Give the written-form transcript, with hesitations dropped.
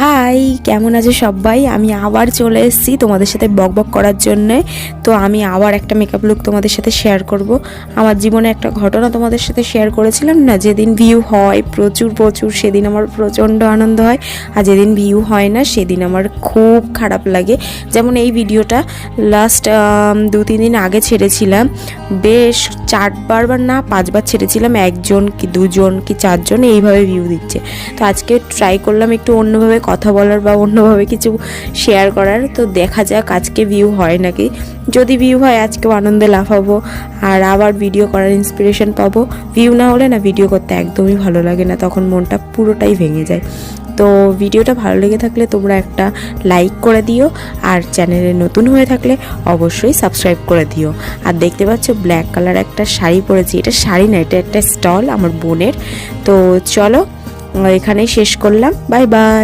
High, কেমন আছো সবাই? আমি আবার চলে এসেছি তোমাদের সাথে বকবক করার জন্যে। তো আমি আবার একটা মেকআপ লুক তোমাদের সাথে শেয়ার করব। আমার জীবনে একটা ঘটনা তোমাদের সাথে শেয়ার করেছিলাম না, যেদিন ভিউ হয় প্রচুর প্রচুর সেদিন আমার প্রচণ্ড আনন্দ হয়, আর যেদিন ভিউ হয় না সেদিন আমার খুব খারাপ লাগে। যেমন এই ভিডিওটা লাস্ট 2-3 দিন আগে ছেড়েছিলাম, বেশ 4বার বা না 5বার ছেড়েছিলাম, 1জন কি 2জন কি 4জন এইভাবে ভিউ দিচ্ছে। তো আজকে ট্রাই করলাম একটু অন্যভাবে কথা বলার বা অন্যভাবে কিছু শেয়ার করার। তো দেখা যাক আজকে ভিউ হয় নাকি। যদি ভিউ হয় আজকেও আনন্দে লাফাবো আর আবার ভিডিও করার ইন্সপিরেশন পাবো। ভিউ না হলে না ভিডিও করতে একদমই ভালো লাগে না, তখন মনটা পুরোটাই ভেঙে যায়। তো ভিডিওটা ভালো লেগে থাকলে তোমরা একটা লাইক করে দিও, আর চ্যানেলে নতুন হয়ে থাকলে অবশ্যই সাবস্ক্রাইব করে দিও। আর দেখতে পাচ্ছ ব্ল্যাক কালার একটা শাড়ি পরেছি, এটা শাড়ি না, এটা একটা স্টল আমার বোনের। তো চলো এখানেই শেষ করলাম, বাই বাই।